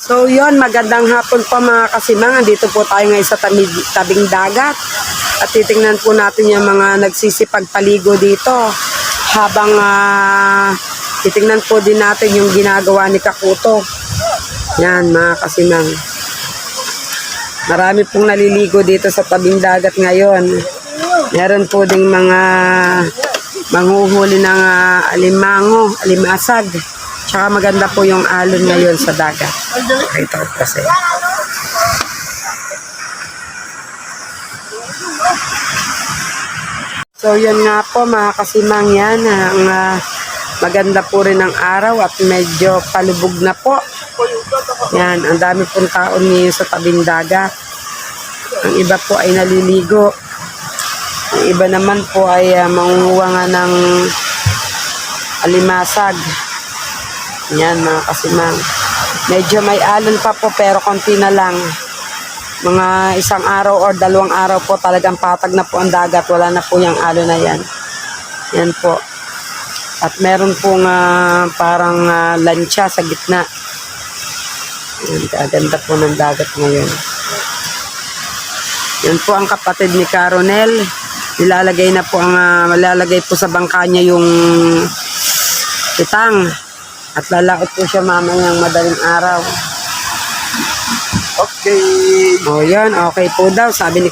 So yon, magandang hapon po mga kasimang. Andito po tayo ngayon sa tabing dagat. At titingnan po natin yung mga nagsisipagpaligo dito. Habang titingnan po din natin yung ginagawa ni Kakuto. Yan mga kasimang. Marami pong naliligo dito sa tabing dagat ngayon. Meron po ding mga manghuhuli ng alimasag. Tsaka maganda po yung alon ngayon sa dagat. Ito kasi. So yan nga po mga kasimang, yan. Maganda po rin ang araw at medyo palubog na po. Yan, ang dami pong taon ngayon sa tabing dagat. Ang iba po ay naliligo. Ang iba naman po ay mangunguha nga ng alimasag. Yan mga kasimang. Medyo may alon pa po pero konti na lang. Mga isang araw or 2 araw po talagang patag na po ang dagat. Wala na po yung alon na yan. Yan po. At meron pong parang lancha sa gitna. Yan, kaganda po ng dagat ngayon. Yan po ang kapatid ni Caronel. Malalagay po sa bangka niya yung kitang. At lalaot po siya mamayang madaling araw. Okay. O yan, okay po daw. Sabi ni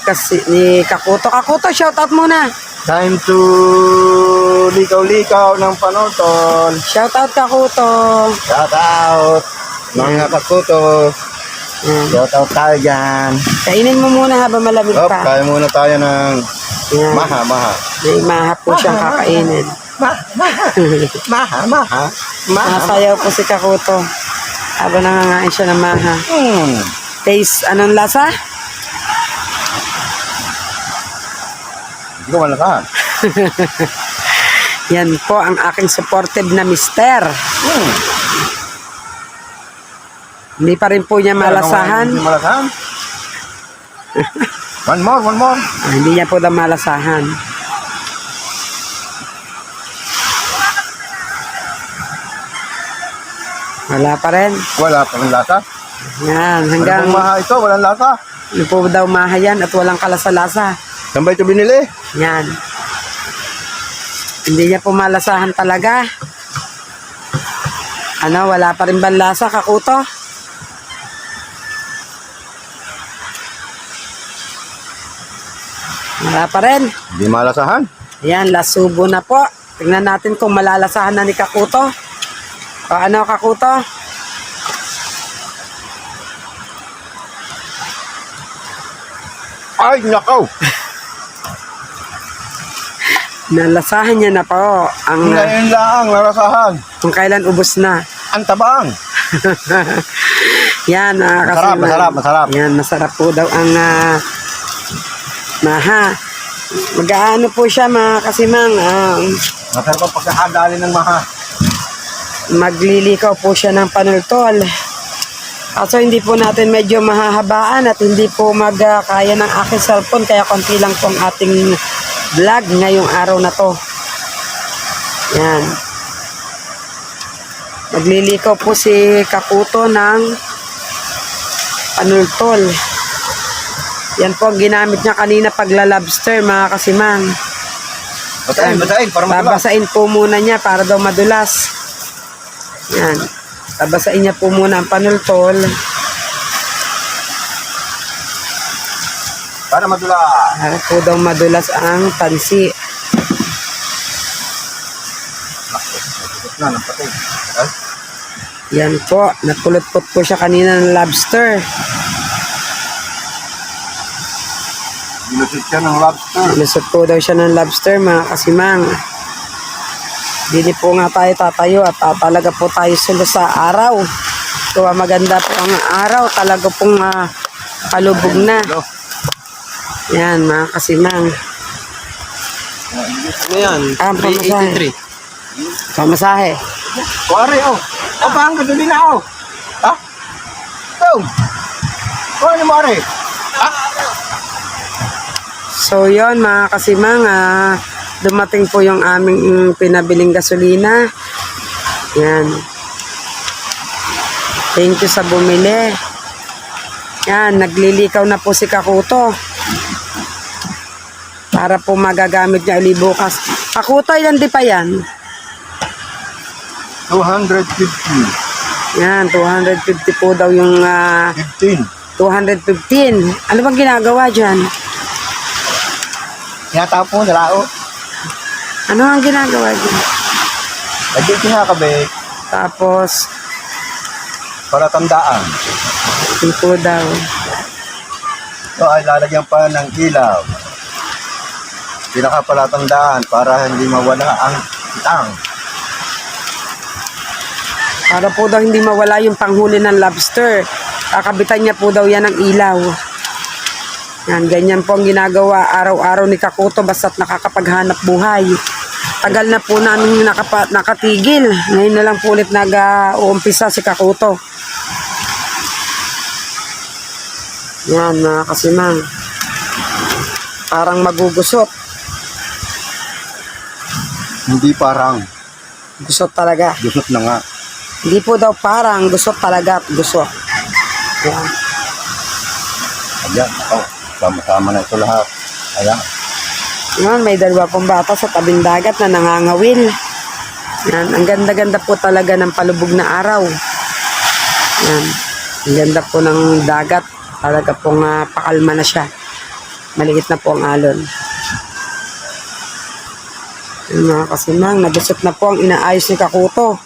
Kakuto. Kakuto, shoutout muna. Time to likaw-likaw ng panutol. Shoutout Kakuto. Shout out. Mga Kakuto. Shout out tayo dyan. Kainin mo muna habang malamig pa. Kaya muna tayo ng Yan. maha. May maha po siyang kakainin. Maha. Masayaw po si Kakuto. Habang nangangain siya ng maha. Taste, anong lasa? Hindi ko malakahan. Yan po ang aking supportive na mister. Hindi pa rin po niya malasahan. Hindi malakahan. One more. Hindi niya po daw malasahan. Wala pa rin. Wala pa ng lasa. Yan, hanggang maha ito, walang lasa. ano po daw maha yan at walang kalasa-lasa. Saan ba ito binili? Yan. Hindi niya po malasahan talaga. Ano, wala pa rin ba lasa, Kakuto? Wala pa rin. Hindi malasahan. Yan, lasubo na po. Tingnan natin kung malalasahan na ni Kakuto. O ano, Kakuto? Ay, nakaw. Nalasahan niya na po ang Ngayon lang, narasahan. kung kailan ubos na. Ang tabang. Yan, Masarap. Yan, masarap po daw ang maha. Mag-aano po siya mga kasimang. Masarap ang pagkakadali ng maha. Maglilikaw po siya ng panultol. Kaso hindi po natin medyo mahahabaan at hindi po magkaya ng aking cellphone kaya konti lang po ang ating vlog ngayong araw na to. Yan. Maglilikaw po si Kakuto ng panultol. Yan po ang ginamit niya kanina pagla-lobster mga kasimang. Basahin, para madulas. Babasain po muna niya para daw madulas. Yan. Babasain niya po muna ang panultol. Para madulas. Para po daw madulas ang pansi. Yan po. Napulot-put po siya kanina ng lobster. Nilusot siya ng lobster. Lusot po daw siya ng lobster mga kasimang. Dili po nga tayo tatayo at talaga po tayo sulo sa araw. Kaya maganda po ang araw. Talaga pong kalubog na. Yan mga kasimang. Ano yan? Pamasahe. Pamasahe. Kuwari, Pahang ka doon na, Ha? Ano mo, Ari? So yon mga kasimang, dumating po yung aming pinabiling gasolina. Yan. Thank you sa bumili. Yan, naglilikaw na po si Kakuto. Para po magagamit niya uli bukas. Kakuto, ilan di pa yan? 250. Yan, 250 po daw yung 15. 215. Ano bang ginagawa dyan? Tinatapon sa lao. Ano ang ginagawa dyan? Lagi kinakabit Tapos, para tandaan. yun po daw. Ito ay lalagyan pa ng ilaw. Pinakapalatandaan para hindi mawala ang itang. Para po daw hindi mawala yung panghuli ng lobster. Kakabitan niya po daw yan ng ilaw. Yan, ganyan po ang ginagawa araw-araw ni Kakuto basta't nakakapaghanap buhay. Tagal na po namin nakatigil. Ngayon na lang po ulit nag-uumpisa si Kakuto. Yan, mga kasimang. Parang magugusot. Hindi parang. Gusot talaga. Gusot na nga. Hindi po daw parang, gusot talaga at gusot. Yan. Ayan. Oh, sama-sama na ito lahat. Ayan. Yan, may dalawa pong bata sa tabing dagat na nangangawil. Yan, ang ganda-ganda po talaga ng palubog na araw. Yan, ang ganda po ng dagat. Talaga pong pakalma na siya. Maliit na po ang alon. Yan, mga kasimang, nagusot na po ang inaayos ni Kakuto.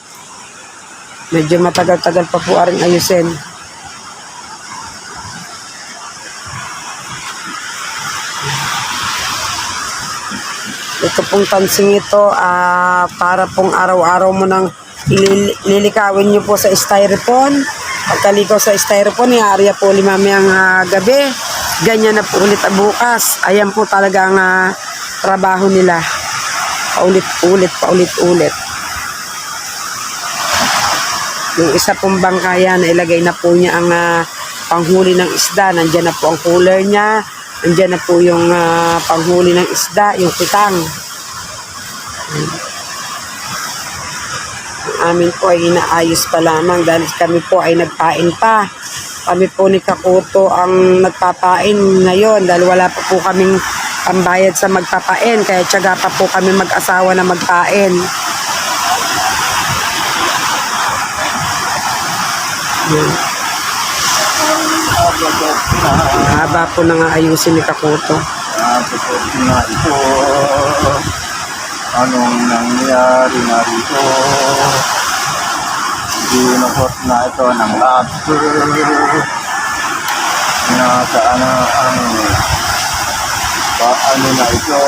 Medyo matagal-tagal pa po aring ayusin. Ito pong tansing ito, para pong araw-araw mo nang lilikawin nyo po sa styrofoam. Pagkalikaw sa styrofoam, iaarya po mamayang gabi. Ganyan na po ulit bukas. Ayan po talaga ang trabaho nila. Paulit-ulit. Yung isa pong bangkaya na ilagay na po niya ang panghuli ng isda. Nandyan na po ang cooler niya. Nandyan na po yung panghuli ng isda, yung kitang. Ang amin po ay inaayos pa lamang dahil kami po ay nagpain pa. Kami po ni Kakuto ang nagpapain ngayon dahil wala pa po kaming pambayad sa magpapain. Kaya tiyaga pa po kami mag-asawa na magpain. Yan. Haba po na nga ayusin ni Kakuto. Na ito. Anong nangyari na rito? Ginukot na ito ng lobster. Nasaan na paano na ito?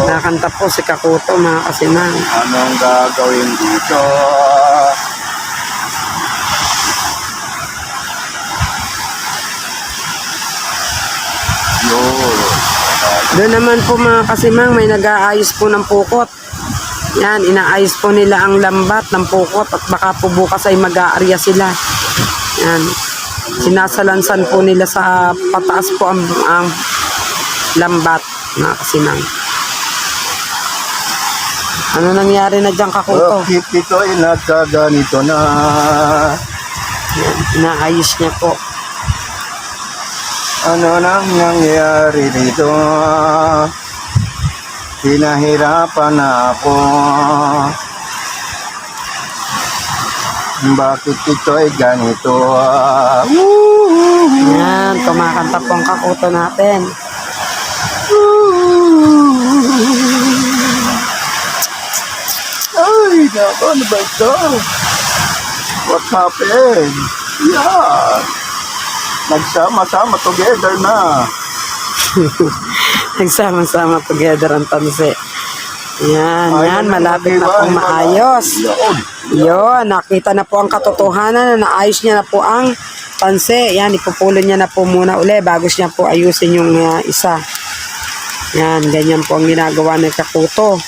Nakanta po si Kakuto, mga kasimang. Anong gagawin dito? Doon naman po mga kasimang, may nag-aayos po ng pukot. Yan, inaayos po nila ang lambat ng pukot at baka po bukas ay mag-aarya sila. Yan. Sinasalansan po nila sa pataas po ang lambat, mga kasimang. Ano nangyari na dyan, Kakuto? Bakit ito ay nagkaganito na? Yan, inaayos niya po. Ano nang nangyari dito? Pinahirapan na ako. Bakit ito ay ganito? Yan, kumakanta po ang Kakuto natin. Ay, naku, ano ba ito? What happened? Yeah. Nagsama-sama together na. Nagsama-sama together ang tansi. Yan, malapit na pong maayos. Yun, nakita na po ang katotohanan na naayos niya na po ang tansi. Yan, ipupulo niya na po muna uli bago niya po ayusin yung isa. Yan, ganyan po ang ginagawa ng Kakuto.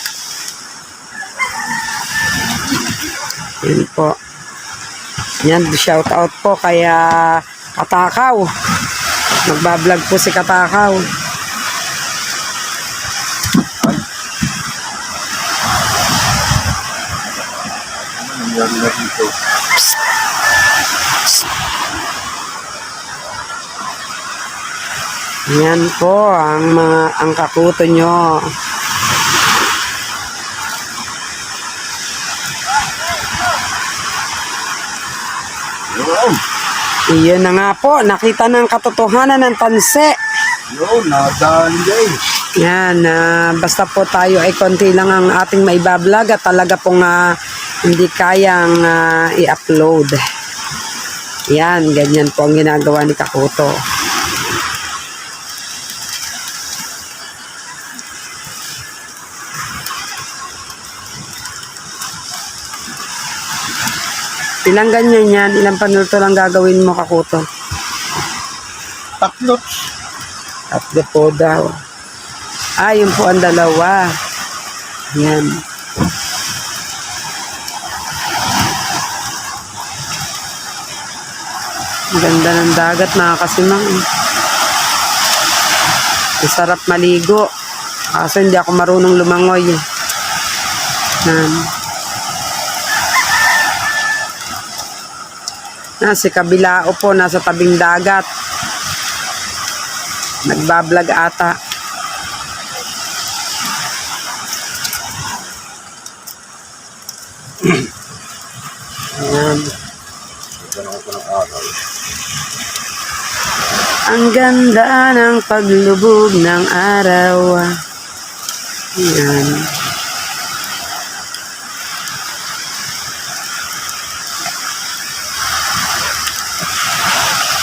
Yan po. Yan, shout out po kaya Katakaw. Nagbablog po si Katakaw. Nangyari na dito. Yan po ang kakuto nyo. Yun. Iyon na nga po, nakita ng katotohanan ng tanse. Yun, nadali guys. Yan, basta po tayo ay konti lang ang ating maibablog at talaga pong hindi kayang i-upload. Yan, ganyan po ang ginagawa ni Kakuto. Ilang ganyan yan? Ilang panuto lang gagawin mo, Kakuto? Tatlo. Tatlo po daw. Yun po ang dalawa. Yan. Ang ganda ng dagat, mga kasimang. Masarap maligo. Kaso hindi ako marunong lumangoy. Yan. Si Kabilao po, nasa tabing dagat. Nagbablog ata. Ayan. Ang ganda ng paglubog ng araw. Ayan.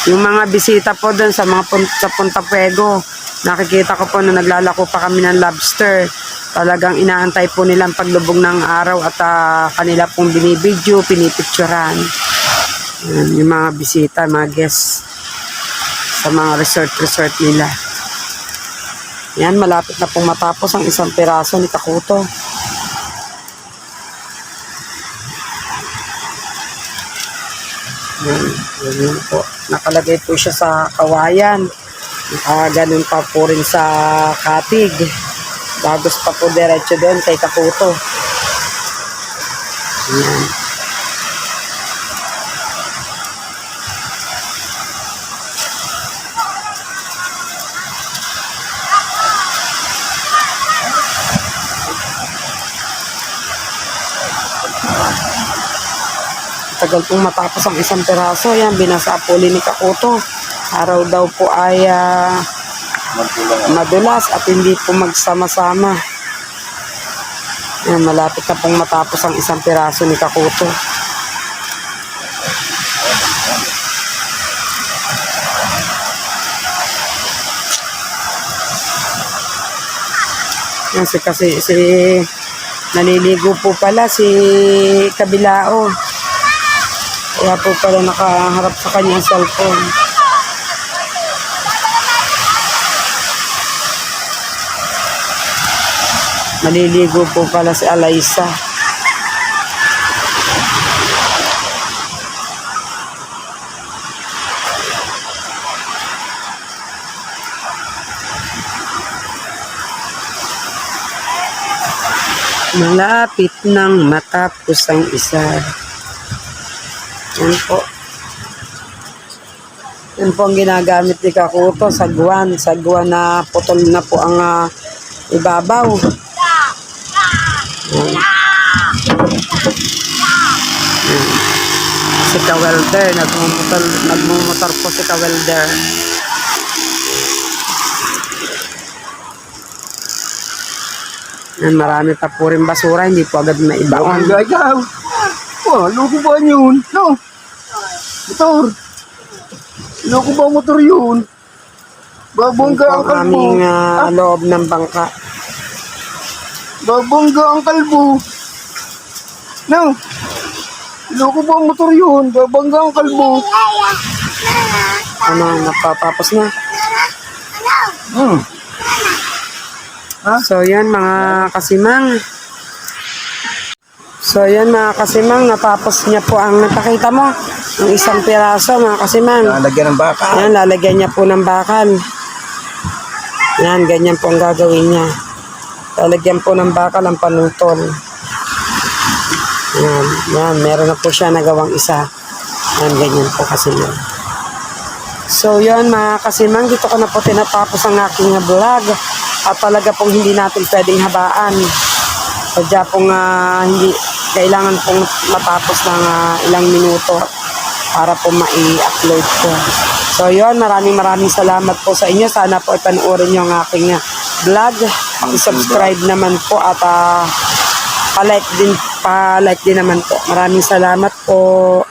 Yung mga bisita po doon sa sa Punta Puego, nakikita ko po na naglalako pa kami ng lobster. Talagang inaantay po nilang paglubog ng araw at kanila pong binibidyo, pinipicturan. Yung mga bisita, mga guests sa mga resort nila. Yan, malapit na pong matapos ang isang piraso ni Kakuto. Yan po. Nakalagay po siya sa kawayan. Ganun pa po rin sa katig. Bagos pa po diretso doon kay Kakuto. Yan. Tagal pong matapos ang isang piraso. Yan, binasa po ni Kakuto. Araw daw po ay madulas at hindi po magsama-sama. Yan, malapit na pong matapos ang isang piraso ni Kakuto. Yan, kasi naliligo po pala si Kabilao. Kaya po pala nakaharap sa kanyang cellphone. Maliligo po pala si Alaysa. Malapit nang matapos ang isa. Yan po. Yan po ang ginagamit ni Kakuto, sagwan. Sagwan na putol na po ang ibabaw. Yan. Yan. Si Kawelder, nagmumotor po si Kawelder. Yan, marami pa po rin basura, hindi po agad maibaon. Gayaw. Loko ba yun? No? Motor. Loko ba motor yun? Babongga ang kalbo. Aming loob ng bangka. Babongga ang kalbo. No? Loko ba motor yun? Babongga ang kalbo. Napatapos na. So yan mga kasimang. Natapos niya po ang napakita mo. Ang isang piraso mga kasimang. Lalagyan ng bakal. Yan, lalagyan niya po ng bakal. Yan, ganyan po ang gagawin niya. Lalagyan po ng bakal ang panutol. Yan, meron na po siya nagawang isa. Yan, ganyan po kasimang. So yun mga kasimang, dito ko na po tinatapos ang aking vlog. At talaga pong hindi natin pwedeng habaan. Sadya pong hindi kailangan pong matapos ng ilang minuto para po ma-upload ko. So yun, maraming salamat po sa inyo. Sana po ipanoorin nyo ang aking vlog. Subscribe naman po at pa-like din naman po. Maraming salamat po.